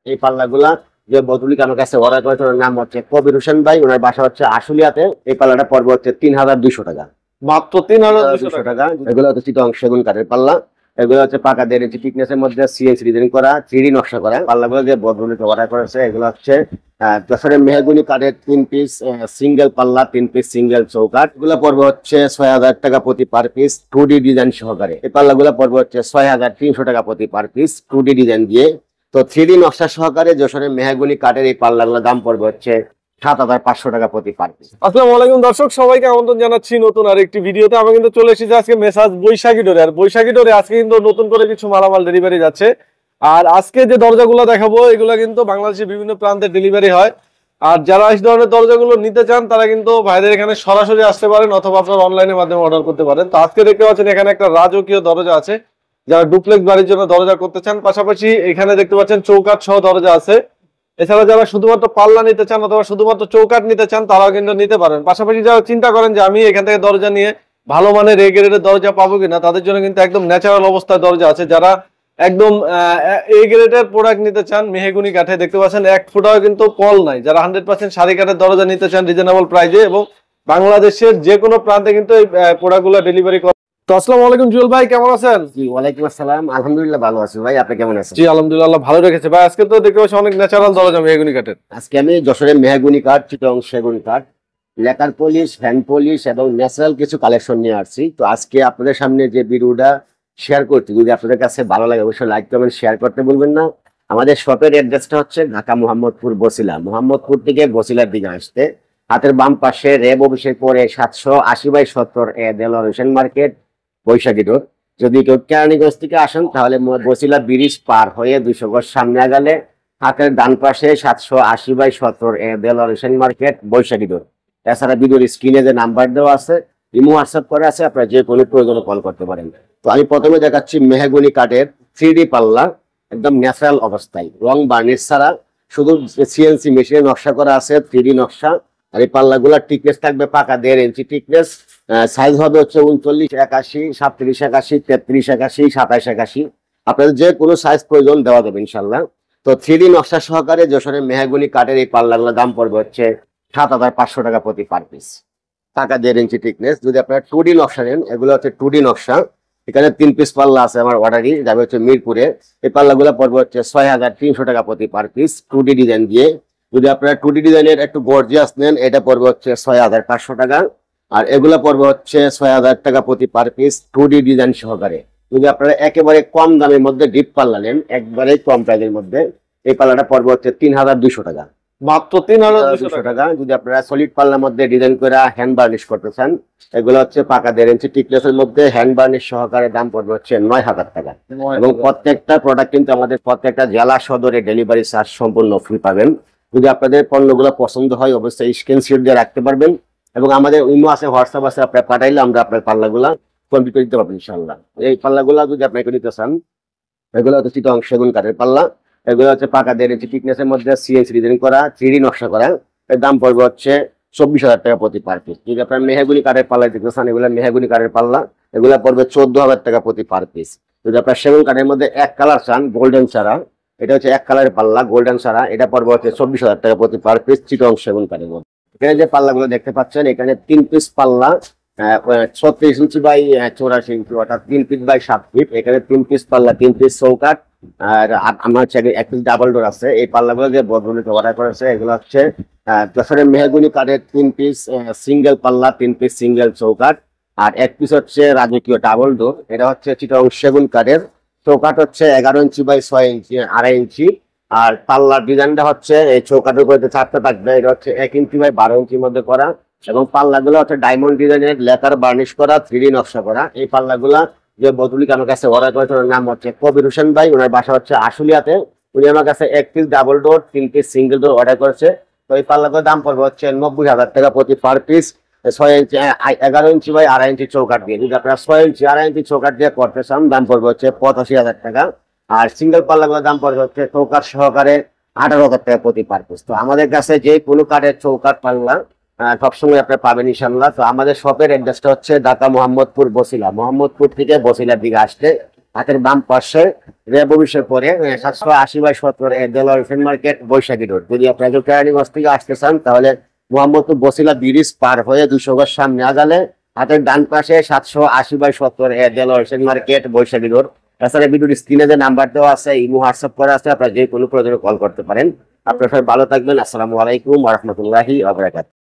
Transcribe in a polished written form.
এই পাল্লাগুলা যে বদুলি আমার কাছে অর্ডার করেছে ওনার নাম হচ্ছে কবির হোসেন ভাই, ওনার বাসা হচ্ছে আশুলিয়াতে। এই পাল্লাটা পড়বে হচ্ছে ৩,২০০ টাকা, মাত্র ৩,২০০ টাকা। এগুলো হচ্ছে চিটং সেগুন কাঠের পাল্লা। এগুলো হচ্ছে পাকা 1.5 ইঞ্চি থিকনেসের মধ্যে সিএনসি ডিজাইন করা, 3D নকশা করা পাল্লাগুলো যে বদুলিতে অর্ডার করেছে। এগুলো হচ্ছে যশোরের মেহগুনি কাঠের 3 পিস সিঙ্গেল পাল্লা, 3 পিস সিঙ্গেল চৌকাঠ। এগুলো পড়বে হচ্ছে ৬,০০০ টাকা প্রতি পার পিস 2D ডিজাইন সহকারে। এই পাল্লাগুলো পড়বে হচ্ছে ৬,৩০০ টাকা প্রতি পার পিস 2D ডিজাইন দিয়ে। তো 3D নকশা সহকারে যশোরের মেহগুনি কাঠের এই পাল্লাগুলোর দাম পড়বে হচ্ছে ৭,৫০০ টাকা প্রতি পার পিস। আসসালামু আলাইকুম দর্শক, সবাইকে আমন্ত্রণ জানাচ্ছি নতুন আরেকটি ভিডিওতে। আমি কিন্তু চলে এসেছি আজকে মেসাজ বৈশাখী ডোরে। আর বৈশাখী ডোরে আজকে কিন্তু নতুন করে কিছু মালামাল ডেলিভারি যাচ্ছে। আর আজকে যে দরজাগুলো দেখাবো এগুলো কিন্তু বাংলাদেশের বিভিন্ন প্রান্তে ডেলিভারি হয়। আর যারা এই ধরনের দরজাগুলো নিতে চান তারা কিন্তু ভাইদের এখানে সরাসরি আসতে পারেন, অথবা আপনার অনলাইনের মাধ্যমে অর্ডার করতে পারেন। তো আজকে দেখতে পাচ্ছেন এখানে একটা রাজকীয় দরজা আছে, যারা ডুপ্লেক্স বাড়ির জন্য দরজা করতে চান। পাশাপাশি এখানে দেখতে পাচ্ছেন চৌকাঠ সহ দরজা আছে। এছাড়া যারা শুধুমাত্র পাল্লা নিতে চান অথবা শুধুমাত্র চৌকাঠ নিতে চান তারাও কিন্তু নিতে পারেন। পাশাপাশি যারা চিন্তা করেন যে আমি এখান থেকে দরজা নিয়ে ভালো মানের এ গ্রেডের দরজা পাবো কিনা, তাদের জন্য কিন্তু একদম ন্যাচারাল অবস্থায় দরজা আছে। যারা একদম এ গ্রেডের প্রোডাক্ট নিতে চান মেহগুনি কাঠে, দেখতে পাচ্ছেন 1 ফুটাও কিন্তু কল নাই। যারা 100% সারি কাঠের দরজা নিতে চান রিজনেবল প্রাইসে, এবং বাংলাদেশের যে কোনো প্রান্তে কিন্তু এই প্রোডাক্টগুলো ডেলিভারি করে। তো আসসালামু আলাইকুম জুয়েল ভাই, কেমন আছেন? জি ওয়ালাইকুম আসসালাম, আলহামদুলিল্লাহ ভালো আছি ভাই, আপনি কেমন আছেন? জি আলহামদুলিল্লাহ, ভালো রেখেছে ভাই। আজকে তো দেখতে পাচ্ছি অনেক ন্যাচারাল দরজা মেহগুনি কাঠের। আজকে আমি যশোরের মেহগুনি কাঠ, চিটং সেগুন কাঠ, লেকার পলিশ, ফ্যান পলিশ এবং ন্যাচারাল কিছু কালেকশন নিয়ে আসছি। তো আজকে আপনাদের সামনে যে ভিডিওটা শেয়ার করছি, যদি আপনাদের কাছে ভালো লাগে অবশ্যই লাইক কমেন্ট শেয়ার করতে বলবেন না। আমাদের শপের অ্যাড্রেসটা হচ্ছে ঢাকা মোহাম্মদপুর বসিলা, মোহাম্মদপুর থেকে বসিলার দিকে আসতে হাতের বাম পাশে রেব অফিসের পরে 780/70 দেলোয়ার হোসেন মার্কেট, বৈশাখী রোড। যদি কেউ কেরানীগঞ্জ থেকে আসেন তাহলে বসিলা ব্রিজ পার হয়ে 200 গজ সামনে গেলে হাতের ডান পাশে 780/70 দেলোয়ার হোসেন মার্কেট, বৈশাখী রোড। এছাড়া ভিডিওর স্ক্রিনে যে নাম্বার দেওয়া আছে, ইমো হোয়াটসঅ্যাপ করে আছে, আপনারা যে কোনো প্রয়োজনে কল করতে পারেন। তো আমি প্রথমে দেখাচ্ছি মেহগুনি কাঠের 3D পাল্লা, একদম ন্যাচারাল অবস্থায়, রং বার্নিশ ছাড়া, শুধু সিএনসি মেশিনে নকশা করা আছে 3D নকশা। আর এই পাল্লাগুলা টিকনেস থাকবে পাকা 1.5 ইঞ্চি টিকনেস। সাইজ হবে হচ্ছে 39-81, 37-81, 33-81, 27-81। আপনাদের যে কোনো সাইজ প্রয়োজন দেওয়া যাবে ইনশাল্লাহ। তো 3D নকশা সহকারে যশোরের মেহগুনি কাঠের এই পাল্লাগুলোর দাম পড়বে হচ্ছে ৭,৫০০ টাকা প্রতি পার পিস, পাকা 1.5 ইঞ্চি টিকনেস। যদি আপনারা 2D নকশা নেন, এগুলো হচ্ছে 2D নকশা। এখানে 3 পিস পাল্লা আছে আমার অর্ডারই, যাবে হচ্ছে মিরপুরে। এই পাল্লাগুলো পড়বে হচ্ছে ৬,৩০০ টাকা প্রতি পার পিস 2D ডিজাইন দিয়ে। যদি আপনারা 2D ডিজাইনের একটু গর্জিয়াস নেন, এটা পড়বে হচ্ছে ৬,৫০০ টাকা। আর এগুলো পড়বে হচ্ছে ৬,০০০ টাকা প্রতি পার পিস 2D ডিজাইন সহকারে। যদি আপনারা একেবারে কম দামের মধ্যে ডিপ পাল্লা নেন, একবারে কম প্রাইসের মধ্যে, এই পাল্লাটা পড়বে হচ্ছে ৩,২০০ টাকা, মাত্র ৩,২০০ টাকা। যদি আপনারা সলিড পাল্লার মধ্যে ডিজাইন করে হ্যান্ড বার্নিশ করতে চান, এগুলো হচ্ছে পাকা 1.5 ইঞ্চি টিকনেসের মধ্যে হ্যান্ড বার্নিশ সহকারে দাম পড়বে হচ্ছে ৯,০০০ টাকা। এবং প্রত্যেকটা প্রোডাক্ট কিন্তু আমাদের প্রত্যেকটা জেলা সদরে ডেলিভারি চার্জ সম্পূর্ণ ফ্রি পাবেন। যদি আপনাদের পণ্যগুলো পছন্দ হয় অবশ্যই স্ক্রিনশট দিয়ে রাখতে পারবেন, এবং আমাদের ইমো আছে, হোয়াটসঅ্যাপ আছে, আপনারা পাঠাইলে আমরা আপনার পাল্লাগুলা কমপ্লিট করে দিতে পারবেন ইনশাল্লাহ। এই পাল্লাগুলা যদি আপনাকে নিতে চান, এগুলো হচ্ছে চিটং সেগুন কাঠের পাল্লা। এগুলো হচ্ছে পাকা 1.5 ইঞ্চি থিকনেসের মধ্যে সিএনসি ডিজাইন করা, 3D নকশা করা। এর দাম পড়বে হচ্ছে 24,০০০ টাকা প্রতি পার পিস। যদি আপনার মেহগুনি কাঠের পাল্লা দেখতে চান, এগুলো মেহগুনি কাঠের পাল্লা, এগুলো পড়বে 14,০০০ টাকা প্রতি পার পিস। যদি আপনার সেগুন কাঠের মধ্যে এক কালার চান, গোল্ডেন ছাড়া, এটা হচ্ছে এক কালারের পাল্লা গোল্ডেন ছাড়া, এটা পড়বে হচ্ছে 24,০০০ টাকা প্রতি পার পিস চিটং সেগুন কাঠের মধ্যে। এখানে যে পাল্লাগুলো দেখতে পাচ্ছেন, এখানে 3 পিস পাল্লা, 36 ইঞ্চি/84 ইঞ্চি, অর্থাৎ 3 ফিট বাই 7 ফিট। এখানে 3 পিস পাল্লা, 3 পিস চৌকাঠ, আর আমার হচ্ছে 1 পিস ডাবল ডোর আছে। এই পাল্লাগুলো যে বদলুনিতে অর্ডার করেছে, এগুলো হচ্ছে যশোরের মেহগুনি কাঠের 3 পিস সিঙ্গেল পাল্লা, 3 পিস সিঙ্গেল চৌকাঠ, আর 1 পিস হচ্ছে রাজকীয় ডাবল ডোর। এটা হচ্ছে চিটং সেগুন কাঠের। চৌকাঠ হচ্ছে 11 ইঞ্চি/6 ইঞ্চি, 2.5 ইঞ্চি। আর পাল্লার ডিজাইনটা হচ্ছে এই চৌকাঠের উপরে 4টা থাকবে, এটা হচ্ছে 1 ইঞ্চি/12 ইঞ্চির মধ্যে করা। এবং পাল্লাগুলো হচ্ছে ডায়মন্ড ডিজাইনের লেকার বার্নিশ করা, 3D নকশা করা। এই পাল্লাগুলা যে বদুলি আমার কাছে অর্ডার করেছে ওনার নাম হচ্ছে কবির হোসেন ভাই, ওনার বাসা হচ্ছে আশুলিয়াতে। উনি আমার কাছে 1 piece double door, 3 piece single door order করেছে। তো এই পাল্লাগুলোর দাম পড়বে হচ্ছে ৯০,০০০ টাকা প্রতি পার পিস, 6 ইঞ্চি 11 ইঞ্চি/2.5 ইঞ্চি চৌকাঠ দিয়ে। যদি আপনারা 6 ইঞ্চি 2.5 ইঞ্চি চৌকাঠ দিয়ে করতে চান, দাম পড়বে হচ্ছে ৮৫,০০০ টাকা। আর সিঙ্গেল পাল্লাগুলোর দাম পড়বে হচ্ছে চৌকাঠ সহকারে 18,০০০ টাকা প্রতি পার পিস। তো আমাদের কাছে যে কোনো কাঠের চৌকাঠ পাল্লা সবসময় আপনারা পাবেন ইনশাল্লাহ। তো আমাদের শপের অ্যাড্রেসটা হচ্ছে ঢাকা মোহাম্মদপুর বসিলা, মোহাম্মদপুর থেকে বসিলার দিকে আসতে হাতের বাম পাশে রেববিশের পরে 780/17 দেলোয়ার ফ্রেন্ড মার্কেট বৈশাখী রোড। যদি আপনারা কেরানীগঞ্জ থেকে আসতে চান তাহলে মোহাম্মদপুর বসিলা ব্রিজ পার হয়ে 200 গজ সামনে আগালে হাতের ডান পাশে 780/17 দেলোয়ার ফ্রেন্ড মার্কেট বৈশাখী রোড। তাছাড়া ভিডিওর স্ক্রিনে যে নাম্বার দেওয়া আছে ইমো হোয়াটসঅ্যাপ করা আছে, আপনারা যে কোনো প্রয়োজনে কল করতে পারেন। আপনারা সবাই ভালো থাকবেন। আসসালামু আলাইকুম ওয়া রাহমাতুল্লাহি ওয়া বারাকাতুহু।